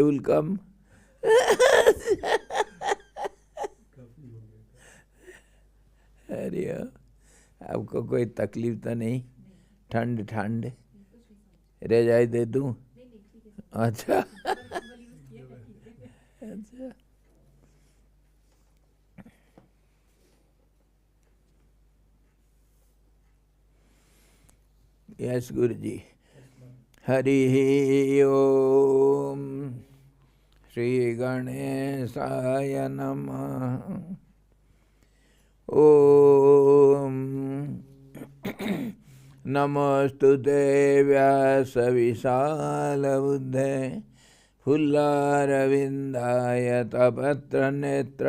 will come. अरे आपको कोई तकलीफ तो नहीं? ठंड ठंड रजाई दे दूं? अच्छा अच्छा। यस गुरु जी। हरि ओम। श्री गणेशाय नमः। ओम नमोस्तुते व्यासविशालबुद्धे फुल्लारविन्दाय तपत्रनेत्र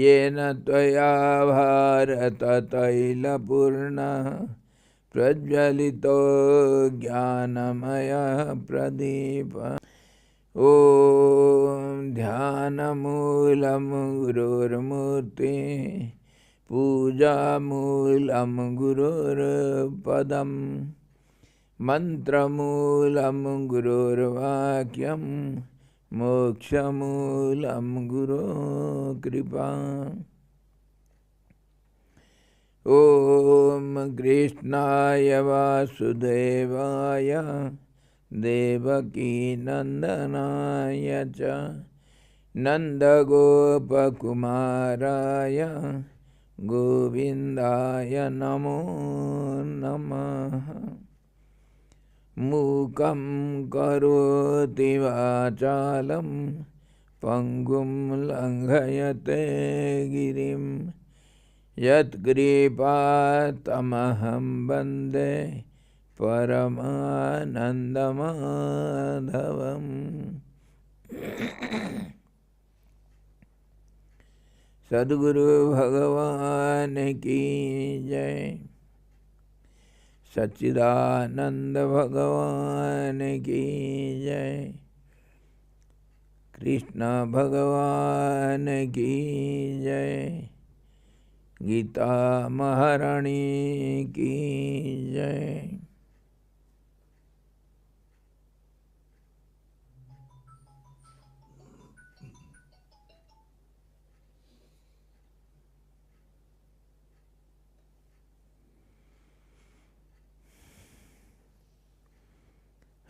येन त्वया भारततैलपूर्णः प्रज्वलितो ज्ञानमयः प्रदीपः। ॐ ध्यानमूलं गुरुर्मूर्तिः पूजामूलं गुरुर्पदम् मन्त्रमूलं गुरुर्वाक्यं मोक्षमूलं गुरुकृपा। ॐ कृष्णाय वासुदेवाय देवकीनन्दनाय च नन्दगोपकुमाराय गोविन्दाय नमो नमः। मूकं करोति वाचालं पङ्गुं लङ्घयते गिरिं यत्कृपातमहं वन्दे परमानन्दमाधवम्। सद्गुरु भगवान की जय। सच्चिदानंद भगवान की जय। कृष्ण भगवान की जय। गीता महारानी की जय।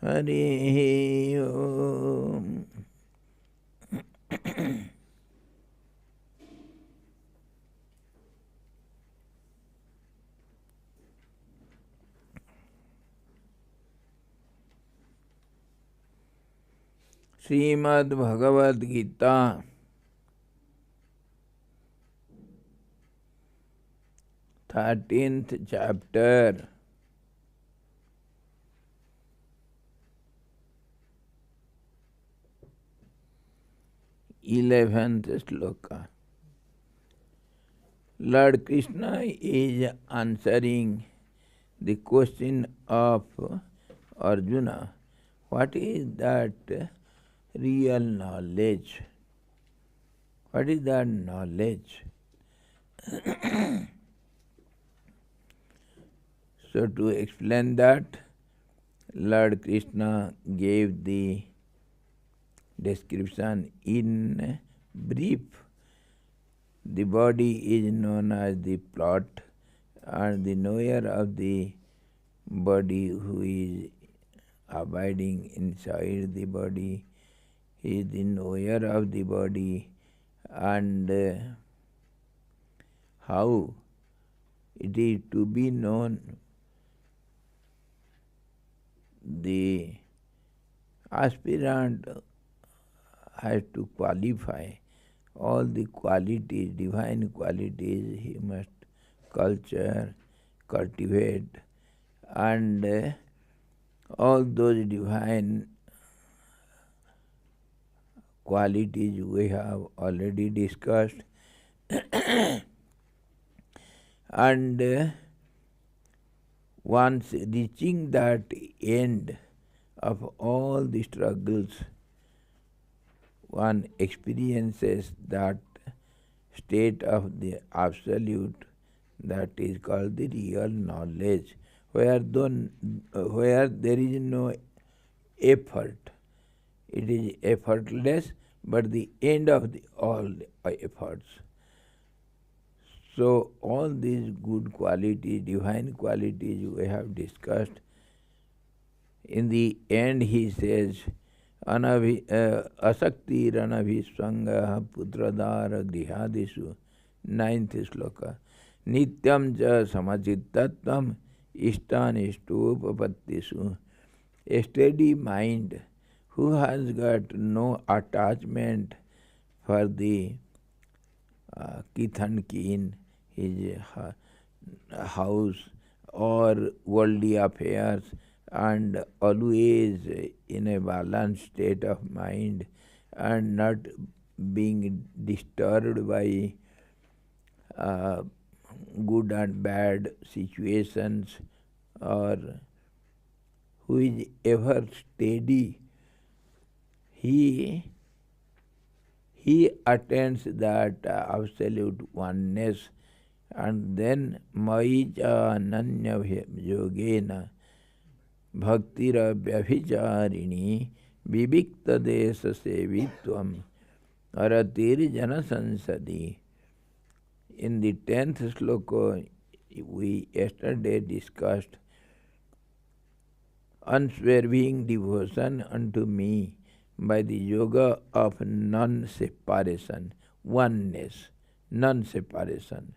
हरि ओम। Shrimad Bhagavad Gita 13th chapter 11th sloka. Lord Krishna is answering the question of Arjuna. What is that real knowledge? What is that knowledge? So to explain that, Lord Krishna gave the description in brief. The body is known as the plot, and the knower of the body, who is abiding inside the body, is the knower of the body, and how it is to be known. The aspirant has to qualify all the qualities, divine qualities he must cultivate, and all those divine qualities we have already discussed. And once reaching that end of all the struggles, one experiences that state of the absolute that is called the real knowledge, where there is no effort. It is effortless, but the end of all efforts. So all these good qualities, divine qualities we have discussed. In the end he says, asakti ranabhisvanga putradara grihadisu, ninth sloka. Nityam ja samachittatam ishtaništupapattisu. A steady mind who has got no attachment for the kith and kin, his house or worldly affairs, and always in a balanced state of mind and not being disturbed by good and bad situations, or who is ever steady, he attains that absolute oneness, and then Maija Ananya Yogena Bhaktira Vyabhicharini Vivikta Desa Sevitvam Aratir Jana Sansadi. In the 10th sloka we yesterday discussed unswerving devotion unto me by the yoga of non-separation, oneness, non-separation,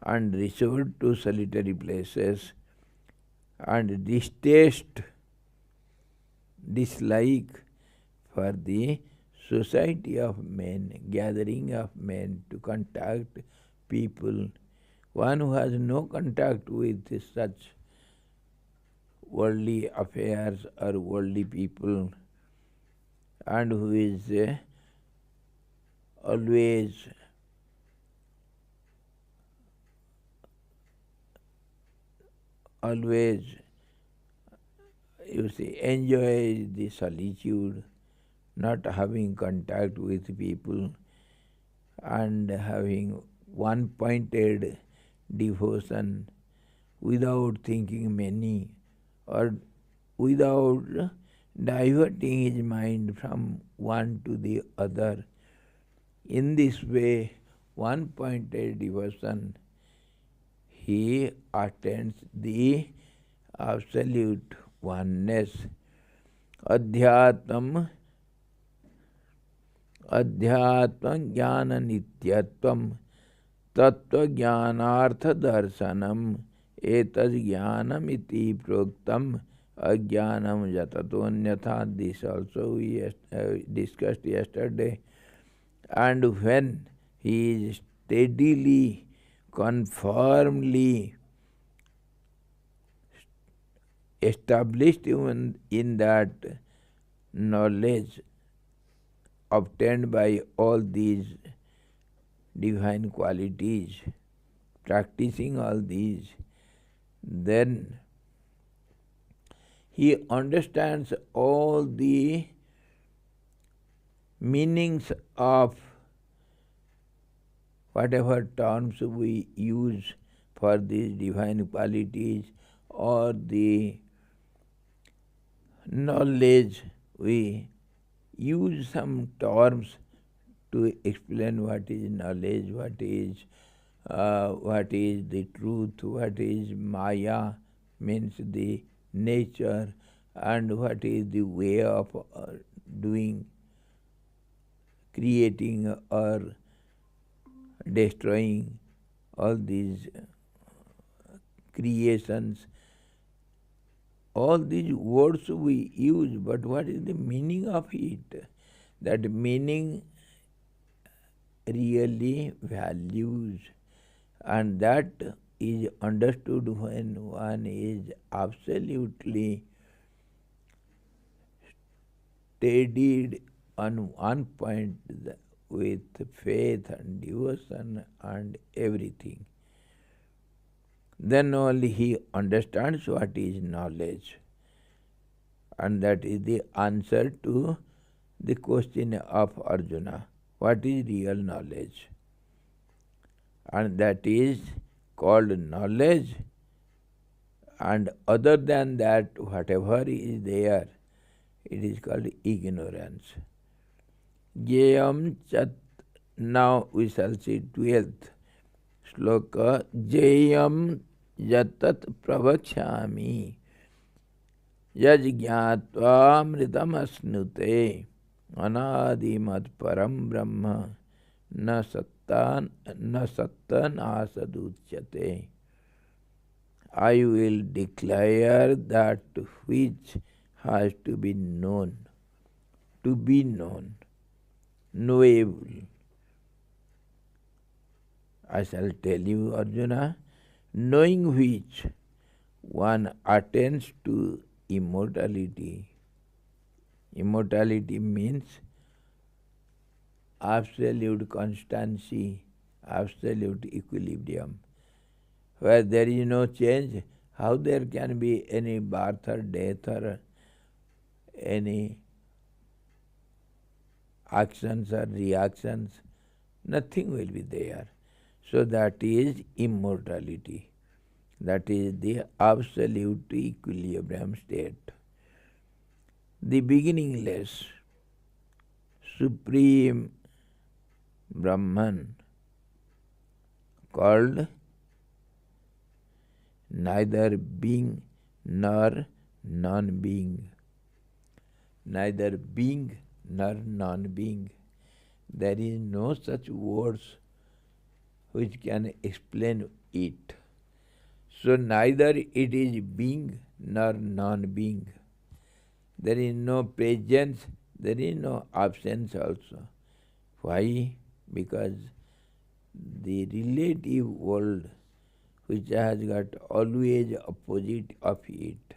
and resort to solitary places, and distaste, dislike for the society of men, gathering of men to contact people. One who has no contact with such worldly affairs or worldly people, and who is always enjoy the solitude, not having contact with people, and having one-pointed devotion without thinking many, or without diverting his mind from one to the other. In this way, one-pointed devotion, he attains the absolute oneness. Adhyatma jnana nityatvam tattva jnanartha darshanam etad jnanam iti proktam ajnanam jatatonyatha. This also we discussed yesterday. And when he is steadily, confirmly established even in that knowledge obtained by all these divine qualities, practicing all these, then he understands all the meanings of whatever terms we use for these divine qualities, or the knowledge. We use some terms to explain what is knowledge, what is the truth, what is Maya, means the nature, and what is the way of doing, creating or destroying all these creations. All these words we use, but what is the meaning of it? That meaning really values, and that is understood when one is absolutely steadied on one point with faith and devotion and everything. Then only he understands what is knowledge. And that is the answer to the question of Arjuna. What is real knowledge? And that is called knowledge, and other than that, whatever is there, It is called ignorance. Jayam chat. Now we shall see 12th sloka. Jayam yatat pravakshami yaj jnatva mritam asnute anadimat param brahma na sattan asaduchyate. I will declare that which has to be known, knowable. I shall tell you, Arjuna, knowing which one attains to immortality. Immortality means absolute constancy, absolute equilibrium. Where there is no change, how there can be any birth or death or any actions or reactions? Nothing will be there. So that is immortality. That is the absolute equilibrium state. The beginningless, supreme Brahman, called neither being nor non-being. Neither being nor non-being. There is no such words which can explain it. So neither it is being nor non-being. There is no presence, there is no absence also. Why? Because the relative world, which has got always opposite of it,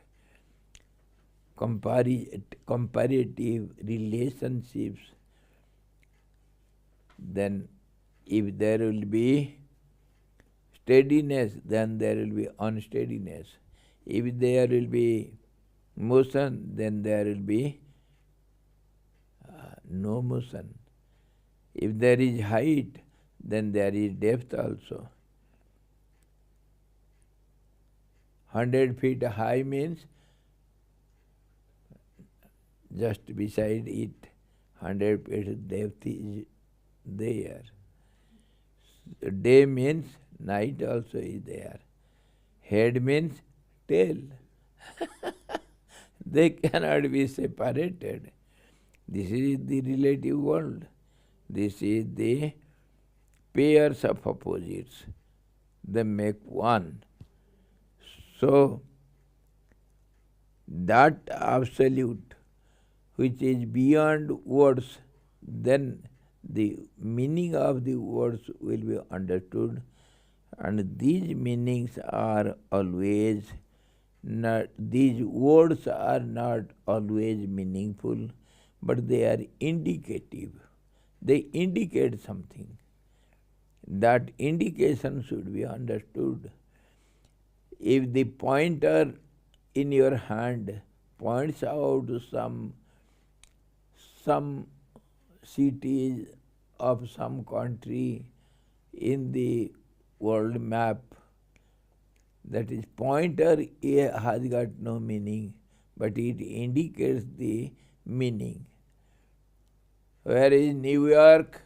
comparative relationships, then if there will be steadiness, then there will be unsteadiness. If there will be motion, then there will be no motion. If there is height, then there is depth also. 100 feet high means just beside it 100 feet depth is there. Day means night also is there. Head means tail. They cannot be separated. This is the relative world. This is the pairs of opposites. They make one. So, that absolute which is beyond words, then the meaning of the words will be understood, and these meanings are always not, these words are not always meaningful, but they are indicative. They indicate something. That indication should be understood. If the pointer in your hand points out some cities of some country in the world map, that is pointer has got no meaning, but it indicates the meaning. Where is New York?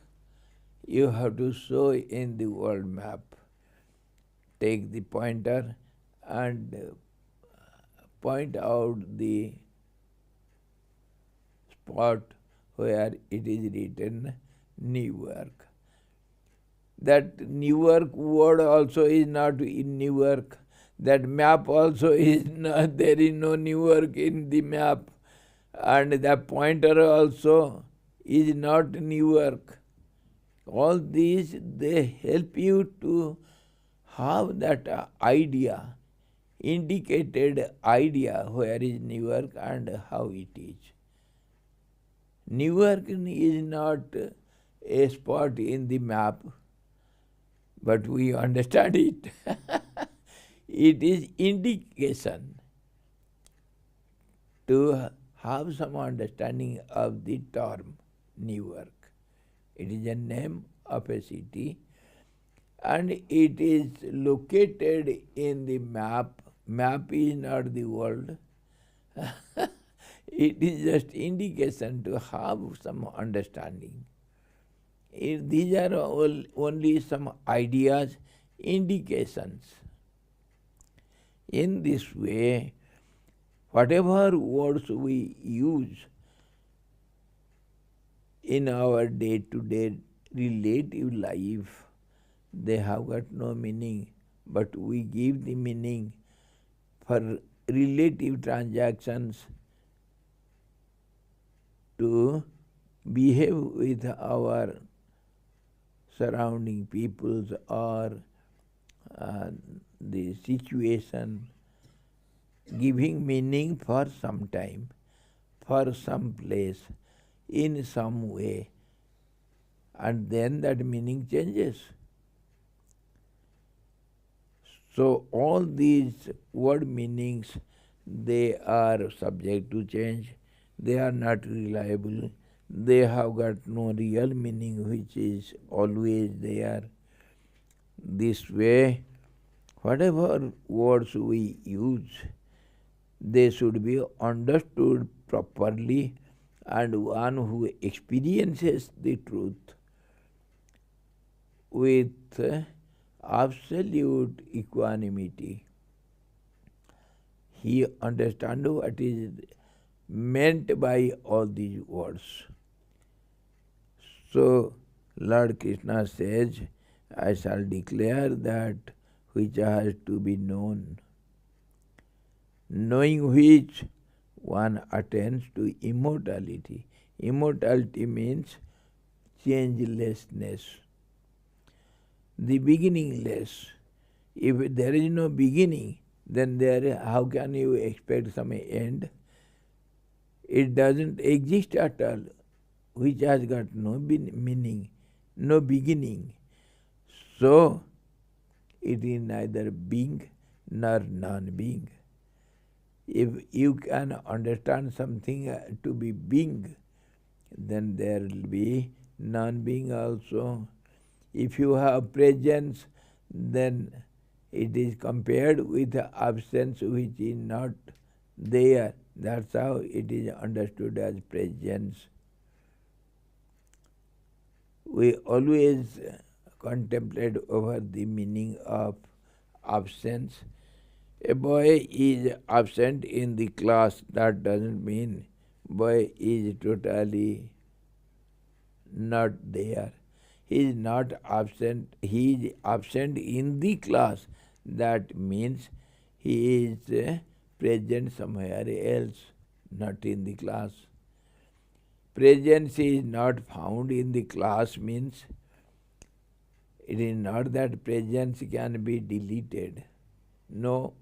You have to show in the world map. Take the pointer and point out the spot where it is written New York. That New York word also is not in New York. That map also is not, there is no New York in the map. And the pointer also is not New York. All these, they help you to have that idea, indicated idea where is New York and how it is. New York is not a spot in the map, but we understand it. It is indication to have some understanding of the term New York. It is a name of a city and it is located in the map. Map is not the world. It is just indication to have some understanding. These are only some ideas, indications. In this way, whatever words we use in our day-to-day relative life, they have got no meaning, but we give the meaning for relative transactions to behave with our surrounding peoples or the situation, giving meaning for some time, for some place, in some way, and then that meaning changes. So all these word meanings, they are subject to change, they are not reliable, they have got no real meaning which is always there. This way, whatever words we use, they should be understood properly, and one who experiences the truth with absolute equanimity, he understands what is meant by all these words. So Lord Krishna says, I shall declare that which has to be known, knowing which one attains to immortality. Immortality means changelessness, the beginningless. If there is no beginning, then how can you expect some end? It doesn't exist at all, which has got no meaning, no beginning. So, it is neither being nor non-being. If you can understand something to be being, then there will be non-being also. If you have presence, then it is compared with the absence which is not there. That's how it is understood as presence. We always contemplate over the meaning of absence. A boy is absent in the class, that doesn't mean boy is totally not there. He is not absent, he is absent in the class. That means he is present somewhere else, not in the class. Presence is not found in the class means it is not that presence can be deleted. No.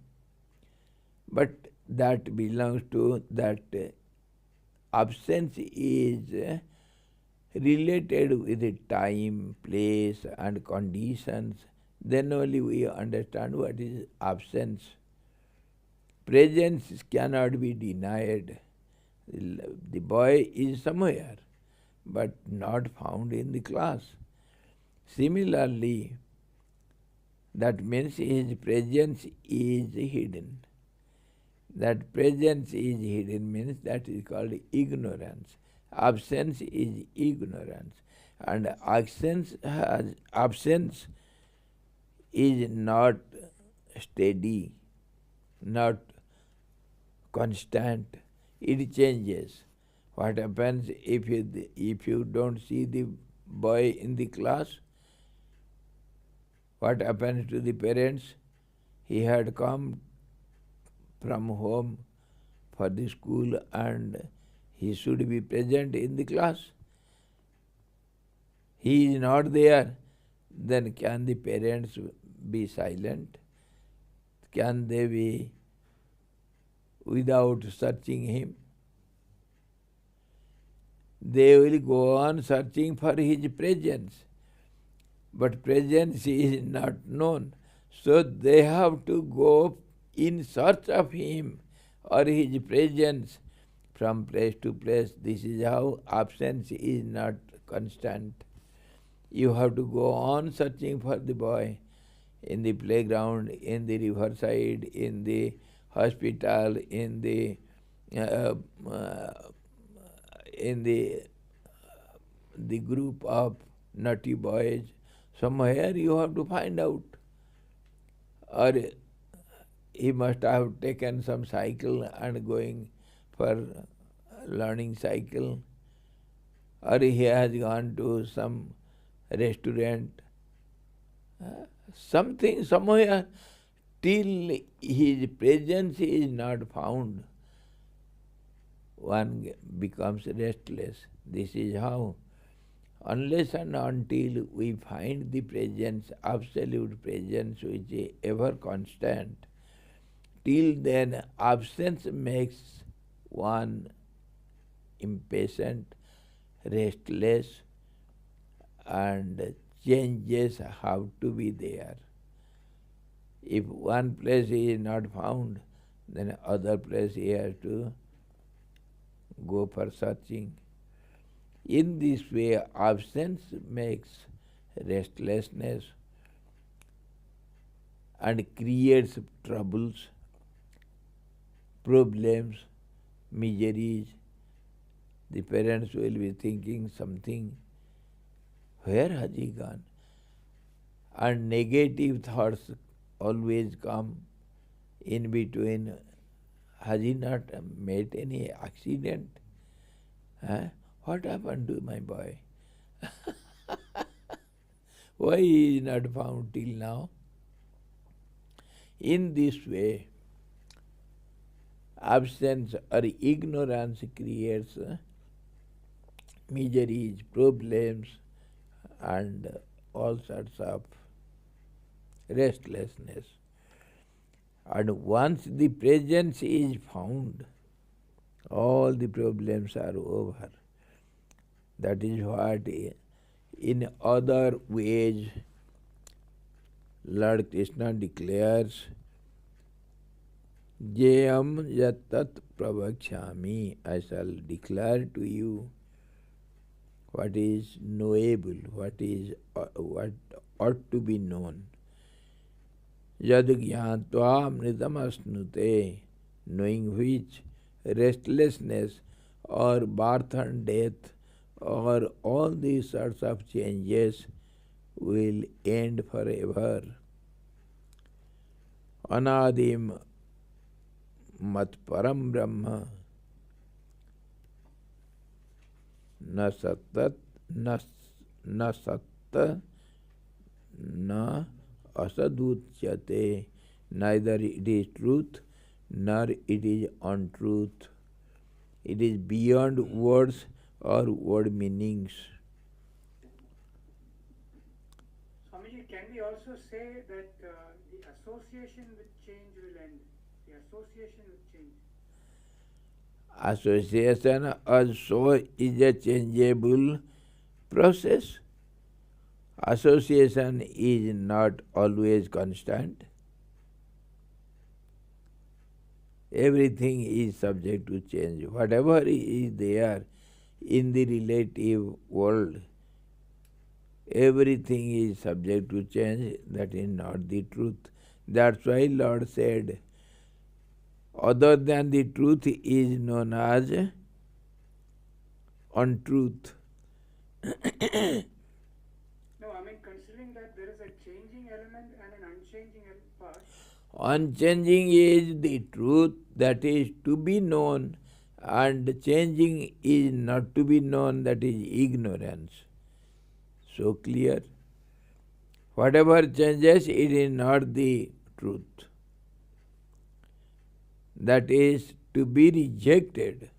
But that belongs to that absence is related with the time, place and conditions. Then only we understand what is absence. Presence cannot be denied. The boy is somewhere, but not found in the class. Similarly, that means his presence is hidden. That presence is hidden means that is called ignorance. Absence is ignorance. And absence is not steady, not constant. It changes. What happens if you don't see the boy in the class? What happens to the parents? He had come from home for the school and he should be present in the class. He is not there. Then can the parents be silent? Can they be without searching him? They will go on searching for his presence. But presence is not known. So they have to go in search of him or his presence from place to place. This is how absence is not constant. You have to go on searching for the boy in the playground, in the riverside, in the hospital, in the uh, uh, in the group of naughty boys, somewhere you have to find out. Or he must have taken some cycle and going for learning cycle, or he has gone to some restaurant, something somewhere, till his presence is not found, one becomes restless. This is how. Unless and until we find the presence, absolute presence, which is ever constant, till then absence makes one impatient, restless, and changes have to be there. If one place is not found, then other place he has to go for searching. In this way, absence makes restlessness and creates troubles, problems, miseries. The parents will be thinking something, where has he gone? And negative thoughts always come in between. Has he not met any accident? Huh? What happened to my boy? Why he is not found till now? In this way, absence or ignorance creates miseries, problems, and all sorts of restlessness. And once the presence is found, all the problems are over. That is what in other ways Lord Krishna declares, Jayam yatat pravakshami, I shall declare to you what is knowable, what ought to be known. Yad jnatva amritam asnute, knowing which restlessness or birth and death or all these sorts of changes will end forever. Anadim mat param brahma na sattat na satta na asaduchyate. Neither it is truth nor it is untruth. It is beyond words or word meanings. Swamiji, can we also say that the association with change will end? The association with change. Association also is a changeable process. Association is not always constant. Everything is subject to change. Whatever is there in the relative world, everything is subject to change. That is not the truth. That's why Lord said, other than the truth is known as untruth. No, I mean considering that there is a changing element and an unchanging part. Unchanging is the truth that is to be known, and changing is not to be known, that is ignorance. So clear? Whatever changes, it is not the truth. That is to be rejected.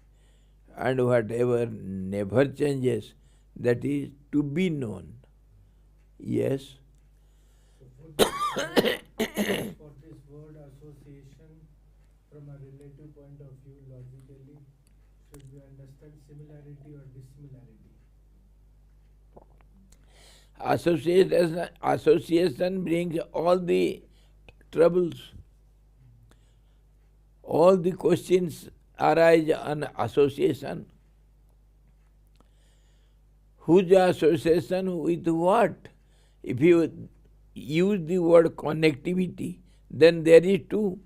And whatever never changes, that is to be known. Yes? For this word association, from a relative point of view, logically, should we understand similarity or dissimilarity? Association brings all the troubles. All the questions arise on association. Whose association with what? If you use the word connectivity, then there is two.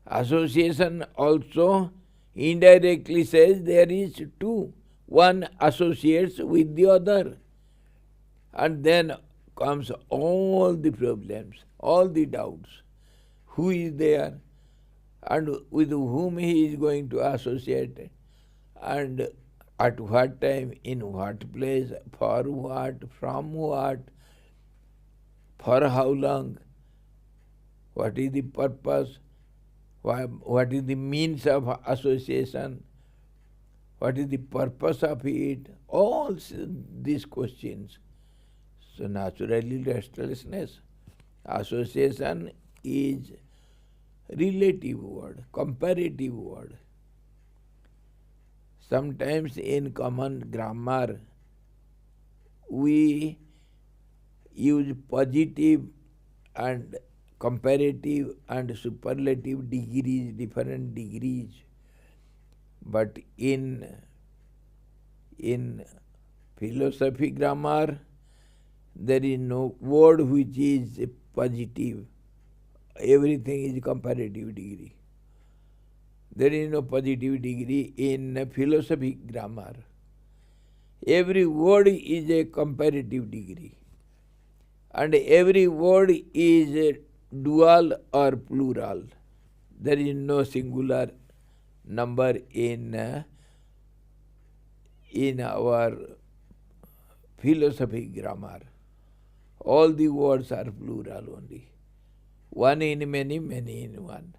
Association also indirectly says there is two. One associates with the other. And then comes all the problems, all the doubts. Who is there? And with whom he is going to associate? And at what time, in what place, for what, from what, for how long, what is the purpose, what is the means of association, what is the purpose of it, all these questions. So naturally restlessness. Association is relative word, comparative word. Sometimes in common grammar we use positive and comparative and superlative degrees, different degrees. But in philosophy grammar, there is no word which is positive. Everything is comparative degree. There is no positive degree in philosophy grammar. Every word is a comparative degree. And every word is a dual or plural. There is no singular number in our philosophy grammar. All the words are plural only. One in many, many in one.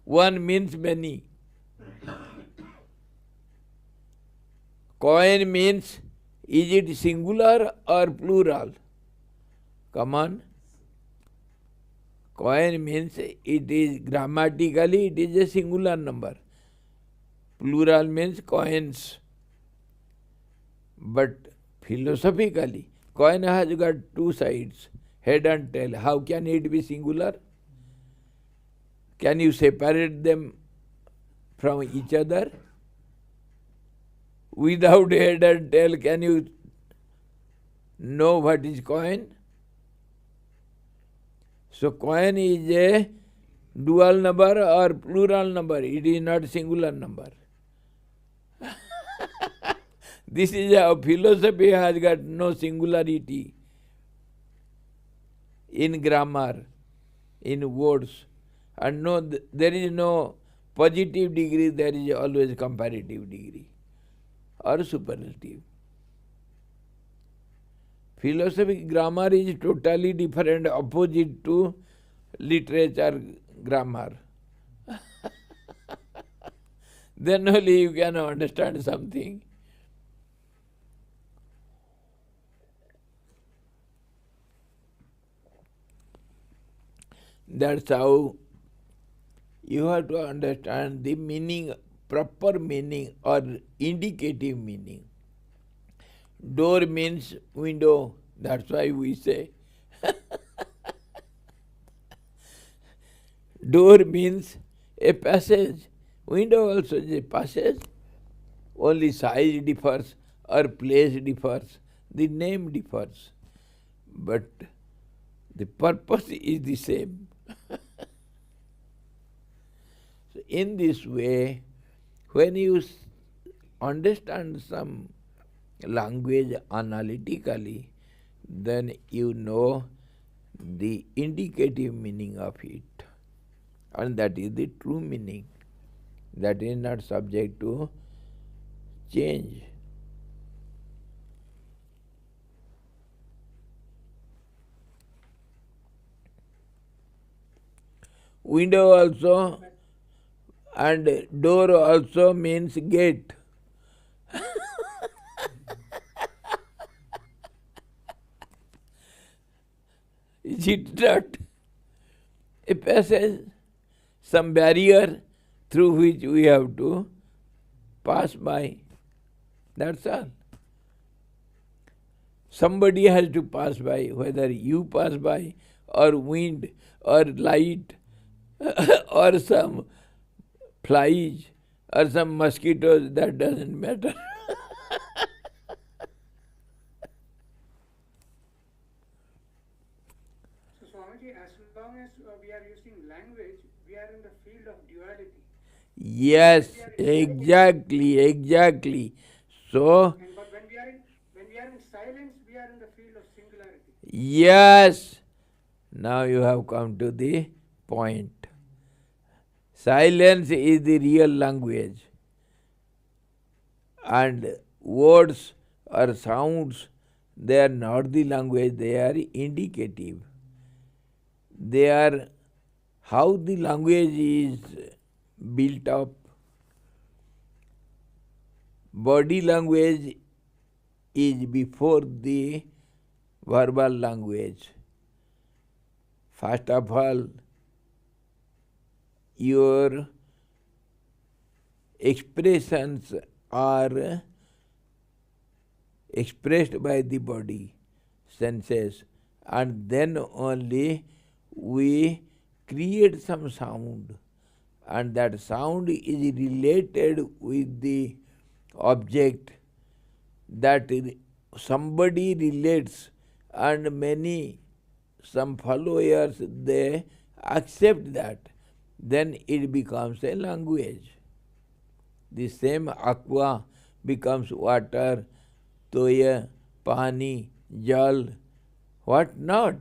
One means many. Coin means, is it singular or plural? Come on. Coin means it is grammatically it is a singular number. Plural means coins. But philosophically, coin has got two sides, head and tail. How can it be singular? Can you separate them from each other? Without head and tail, can you know what is coin? So coin is a dual number or plural number. It is not singular number. This is how philosophy has got no singularity in grammar, in words. And no, there is no positive degree, there is always comparative degree or superlative. Philosophic grammar is totally different, opposite to literature grammar. Then only you can understand something. That's how you have to understand the meaning, proper meaning or indicative meaning. Door means window, that's why we say. Door means a passage. Window also is a passage. Only size differs or place differs. The name differs. But the purpose is the same. So in this way, when you understand some language analytically, then you know the indicative meaning of it. And that is the true meaning. That is not subject to change. Window also and door also means gate. Is it not a passage, some barrier through which we have to pass by? That's all. Somebody has to pass by, whether you pass by or wind or light or some flies or some mosquitoes, that doesn't matter. So Swamiji, as long as using language, we are in the field of duality. Yes, exactly. So, But when we are in silence, we are in the field of singularity. yes, now you have come to the point. Silence is the real language, and words or sounds, they are not the language, they are indicative. They are how the language is built up. Body language is before the verbal language. First of all, your expressions are expressed by the body, senses, and then only we create some sound, and that sound is related with the object that somebody relates, and some followers, they accept that, then it becomes a language. The same aqua becomes water, toya, pani, jal, what not.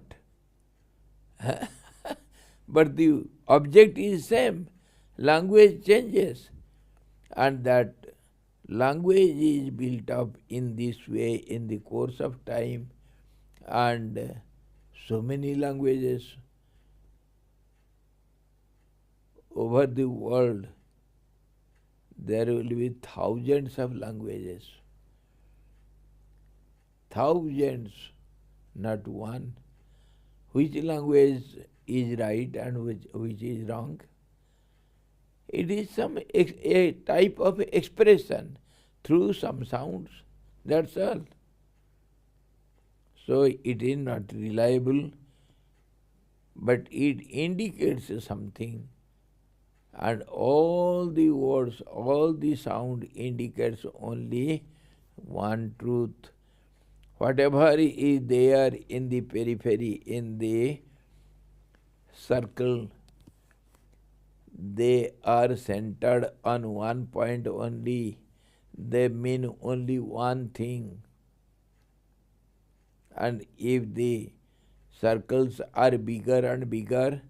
But the object is same. Language changes, and that language is built up in this way in the course of time, and so many languages over the world. There will be thousands of languages. Thousands, not one. Which language is right and which is wrong? It is a type of expression through some sounds. That's all. So it is not reliable, but it indicates something. And all the words, all the sound indicates only one truth. Whatever is there in the periphery, in the circle, they are centered on one point only. They mean only one thing. And if the circles are bigger and bigger,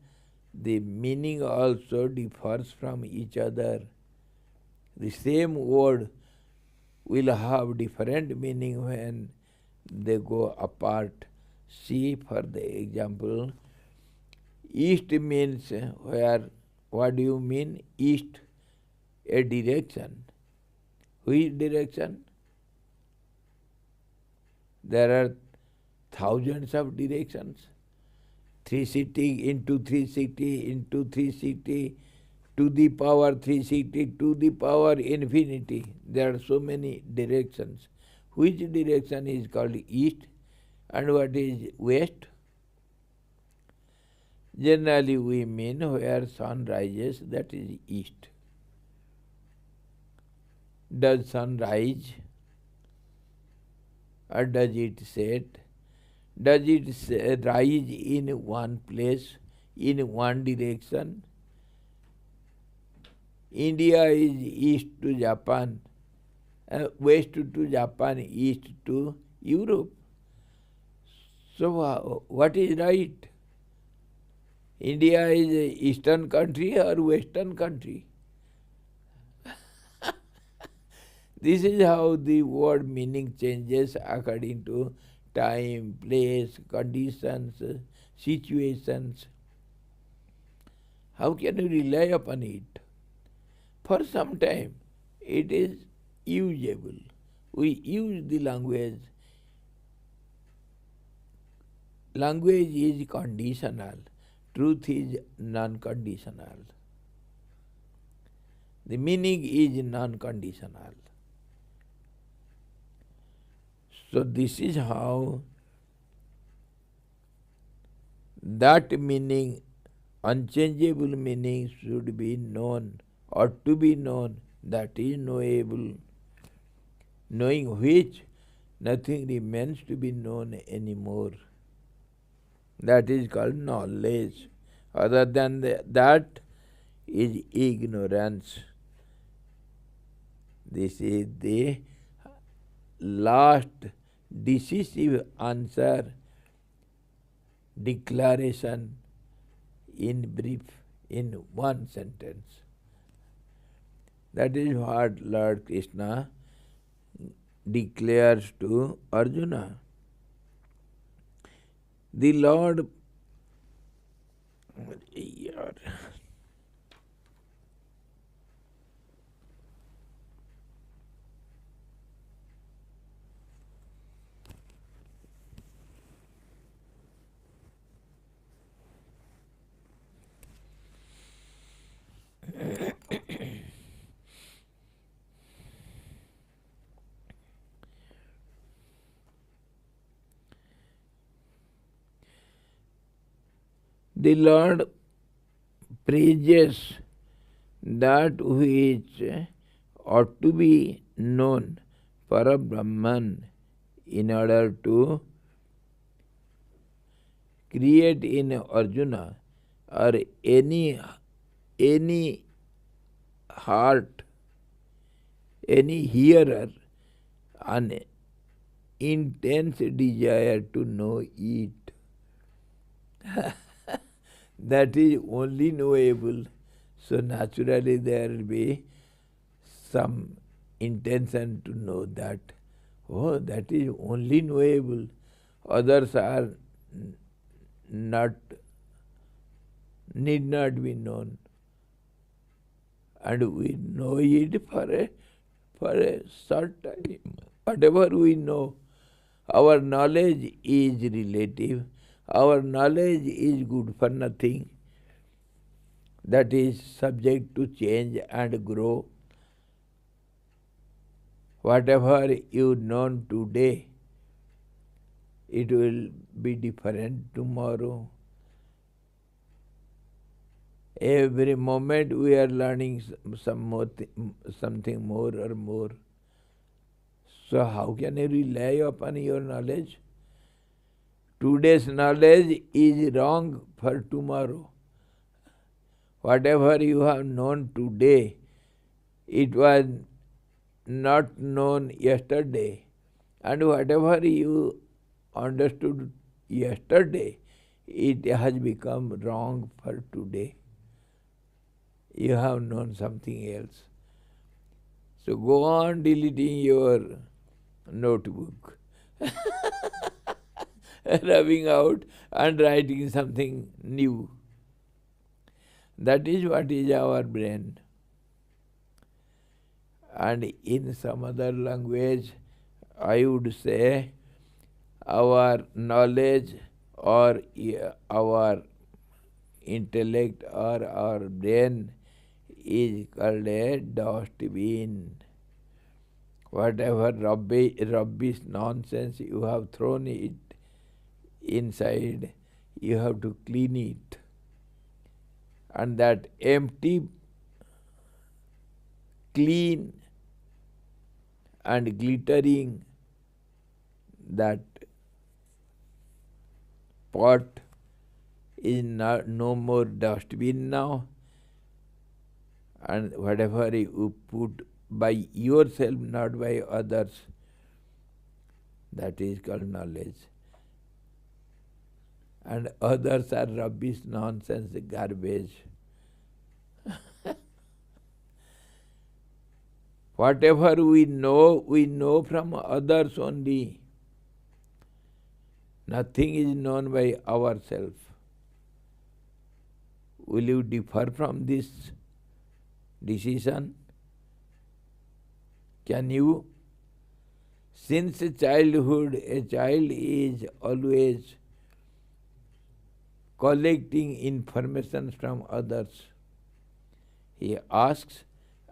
the meaning also differs from each other. The same word will have different meaning when they go apart. See, for the example, east means where. What do you mean? East, a direction. Which direction? There are thousands of directions. 360 into 360 into 360 to the power 360 to the power infinity. There are so many directions. Which direction is called east and what is west? Generally we mean where sun rises, that is east. Does sun rise or does it set? Does it rise in one place, in one direction? India is east to Japan, west to Japan, east to Europe. So what is right? India is an eastern country or western country? This is how the word meaning changes according to time, place, conditions, situations. How can you rely upon it? For some time it is usable. We use the language. Language is conditional. Truth is non-conditional. The meaning is non-conditional. So this is how that meaning, unchangeable meaning, should be known or to be known, that is knowable. Knowing which nothing remains to be known anymore. That is called knowledge. Other than that is ignorance. This is the last decisive answer, declaration in brief, in one sentence. That is what Lord Krishna declares to Arjuna. The Lord the Lord praises that which ought to be known, Parabrahman, in order to create in Arjuna or any heart, any hearer, an intense desire to know it. That is only knowable. So naturally there will be some intention to know that. Oh, that is only knowable. Others are not, need not be known. And we know it for a short time. Whatever we know, our knowledge is relative. Our knowledge is good for nothing. That is subject to change and grow. Whatever you know today, it will be different tomorrow. Every moment we are learning something more or more. So how can you rely upon your knowledge? Today's knowledge is wrong for tomorrow. Whatever you have known today, it was not known yesterday. And whatever you understood yesterday, it has become wrong for today. You have known something else. So go on deleting your notebook, rubbing out and writing something new. That is what is our brain. And in some other language, I would say our knowledge or our intellect or our brain is called a dustbin. Whatever rubbish nonsense you have thrown it inside, you have to clean it. And that empty, clean and glittering, that pot is no more dustbin now. And whatever you put by yourself, not by others, that is called knowledge. And others are rubbish, nonsense, garbage. Whatever we know from others only. Nothing is known by ourselves. Will you differ from this decision? Can you? Since childhood, a child is always collecting information from others. He asks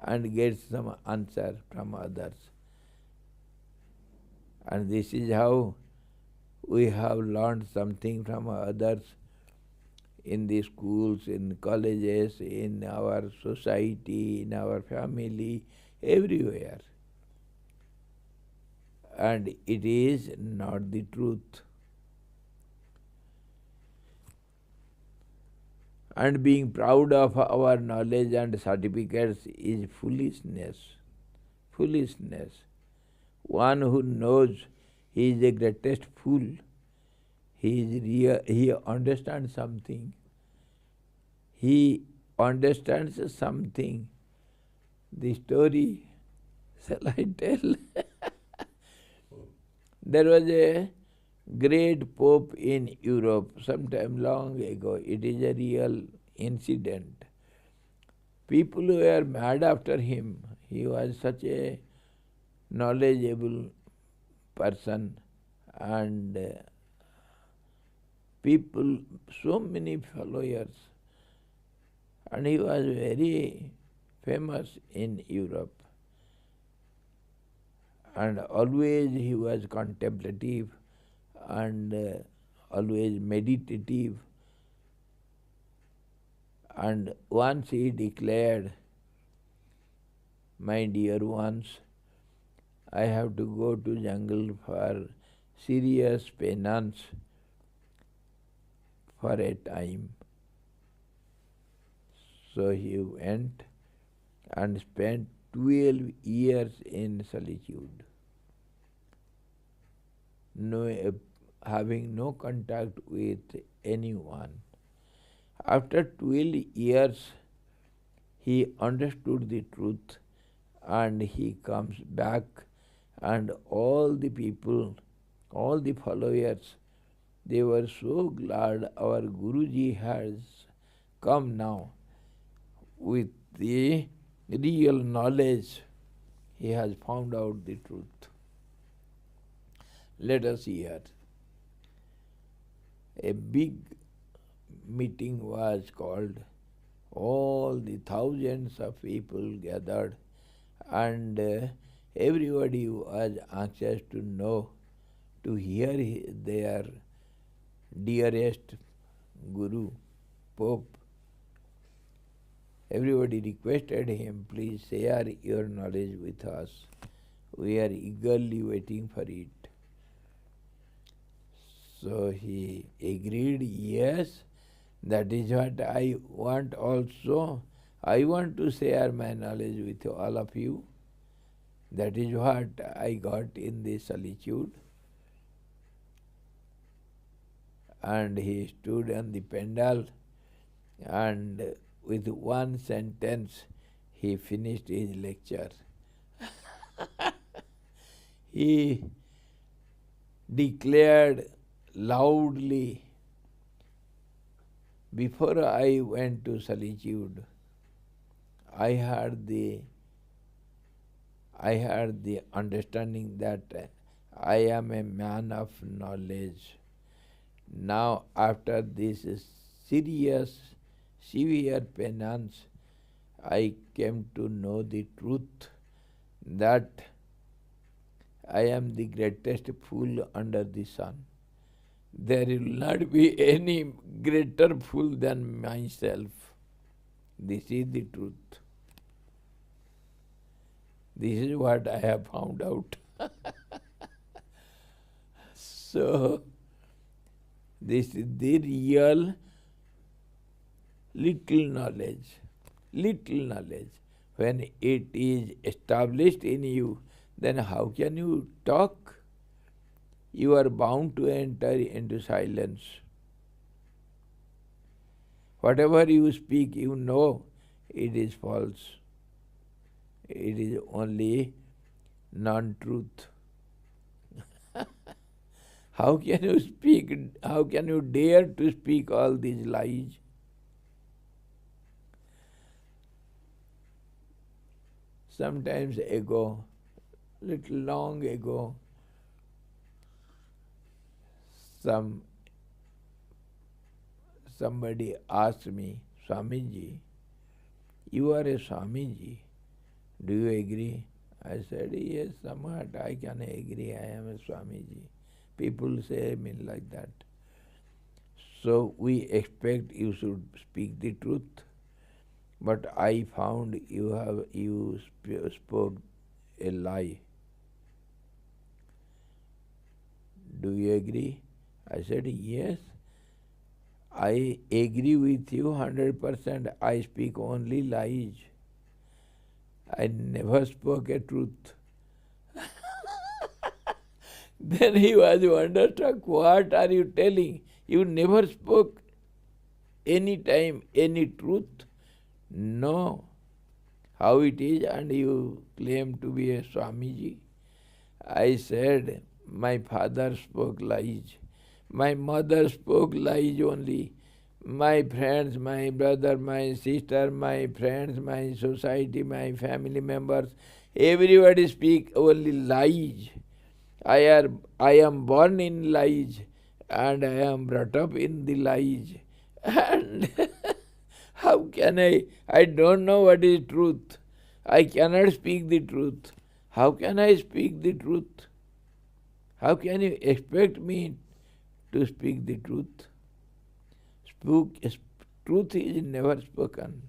and gets some answer from others. And this is how we have learned something from others in the schools, in colleges, in our society, in our family, everywhere. And it is not the truth. And being proud of our knowledge and certificates is foolishness. Foolishness. One who knows he is the greatest fool. He is real, he understands something. He understands something. The story, shall I tell? There was a great pope in Europe sometime long ago. It is a real incident. People were mad after him. He was such a knowledgeable person, and people, so many followers, and he was very famous in Europe. And always he was contemplative and always meditative. And once he declared, "My dear ones, I have to go to jungle for serious penance for a time." So he went and spent 12 years in solitude, having no contact with anyone. After 12 years, he understood the truth and he comes back, and all the people, all the followers, they were so glad our Guruji has come now with the real knowledge. He has found out the truth. Let us hear. A big meeting was called. All the thousands of people gathered, and everybody was anxious to know, to hear their dearest Guru, Pope. Everybody requested him, "Please share your knowledge with us. We are eagerly waiting for it." So he agreed, "Yes, that is what I want also. I want to share my knowledge with all of you. That is what I got in this solitude." And he stood on the pandal, and with one sentence he finished his lecture. He declared loudly, "Before I went to solitude, I had the understanding that I am a man of knowledge. Now after this serious, severe penance, I came to know the truth that I am the greatest fool under the sun. There will not be any greater fool than myself. This is the truth. This is what I have found out." So, this is the real little knowledge. Little knowledge. When it is established in you, then how can you talk? You are bound to enter into silence. Whatever you speak, you know it is false. It is only non-truth. How can you speak? How can you dare to speak all these lies? Sometimes ago, little long ago, somebody asked me, "Swamiji, you are a Swamiji. Do you agree?" I said, "Yes, somewhat I can agree. I am a Swamiji." People say me like that. So we expect you should speak the truth. But I found you spoke a lie. Do you agree? I said, "Yes, I agree with you 100%. I speak only lies. I never spoke a truth. Then he was wonderstruck. What are you telling? You never spoke any time any truth? No. How it is, and you claim to be a Swamiji? I said, my father spoke lies. My mother spoke lies only. My friends, my brother, my sister, my friends, my society, my family members, everybody speak only lies. I am born in lies and I am brought up in the lies. And how can I don't know what is truth. I cannot speak the truth. How can I speak the truth? How can you expect me to speak the truth? Truth is never spoken.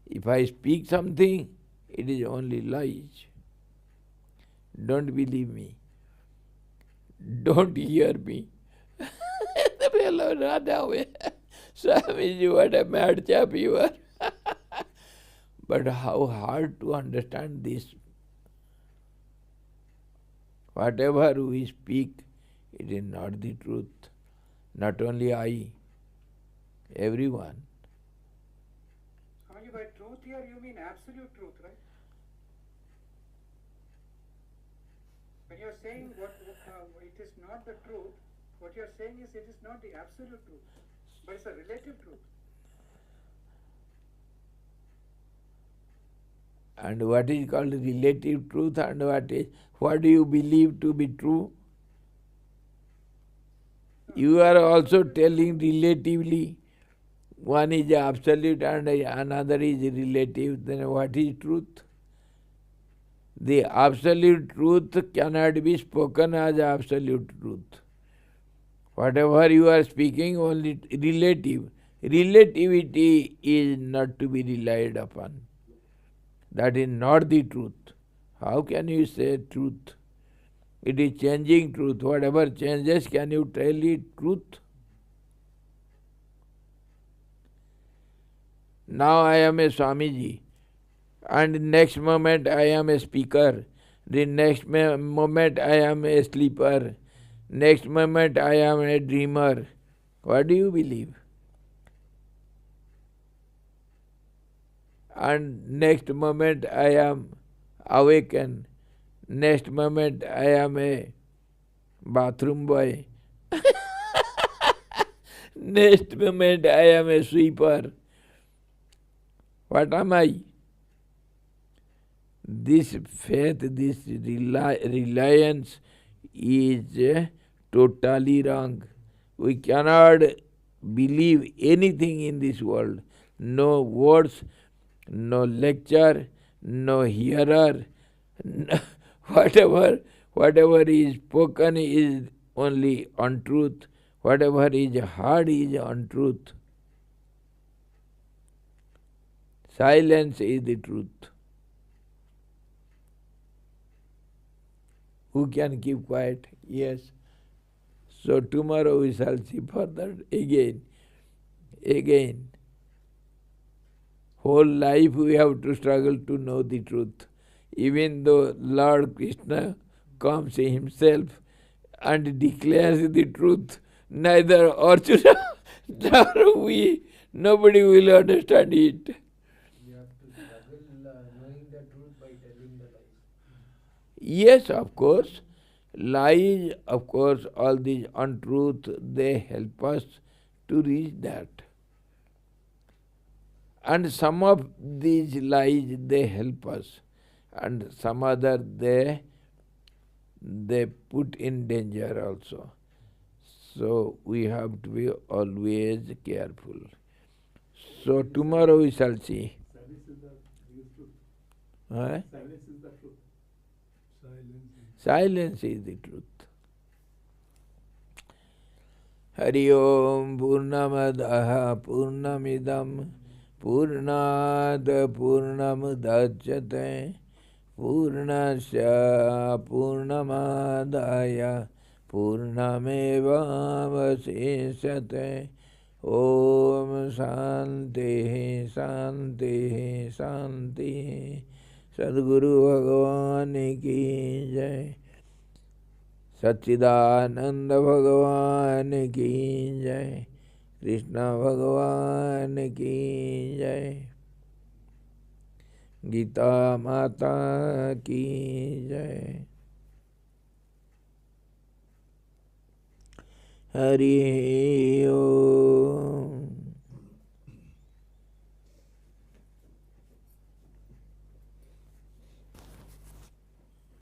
If I speak something, it is only lies. Don't believe me. Don't hear me. The fellow ran away. Swamiji, what a mad chap you are. But how hard to understand this. Whatever we speak, it is not the truth. Not only I, everyone. Swamiji, by truth here you mean absolute truth, right? When you are saying it is not the truth, what you are saying is it is not the absolute truth, but it's a relative truth. And what is called relative truth, and what do you believe to be true? You are also telling relatively. One is absolute and another is relative. Then what is truth? The absolute truth cannot be spoken as absolute truth. Whatever you are speaking, only relative. Relativity is not to be relied upon. That is not the truth. How can you say truth? It is changing truth. Whatever changes, can you tell it truth? Now I am a Swamiji, and next moment I am a speaker. The next moment I am a sleeper. Next moment I am a dreamer. What do you believe? And next moment I am awakened. Next moment I am a bathroom boy. Next moment I am a sweeper. What am I? This faith, this reliance is totally wrong. We cannot believe anything in this world. No words, no lecture, no hearer, no, whatever is spoken is only untruth. Whatever is heard is untruth. Silence is the truth. Who can keep quiet? Yes. So tomorrow we shall see further again. Whole life we have to struggle to know the truth. Even though Lord Krishna comes himself and declares the truth, neither Arjuna nor we, nobody will understand it. You have to struggle knowing the truth by telling the lies. Yes, of course. Lies, of course, all these untruth, they help us to reach that. And some of these lies, they help us. And some other, they put in danger also. So we have to be always careful. So tomorrow we shall see. Silence is the biggest truth. Huh? Silence is the truth. Silence is the truth. Hari Om Purnamadaha Purnamidam Purnad Purnamudachyate Purnasya Purnamadaya पूर्णमेवावशिष्यते। ओम शांति शांति शांति। सद्गुरु भगवान की जय। सच्चिदानंद भगवान की जय। कृष्ण भगवान की जय। गीता माता की जय। हरि ओम।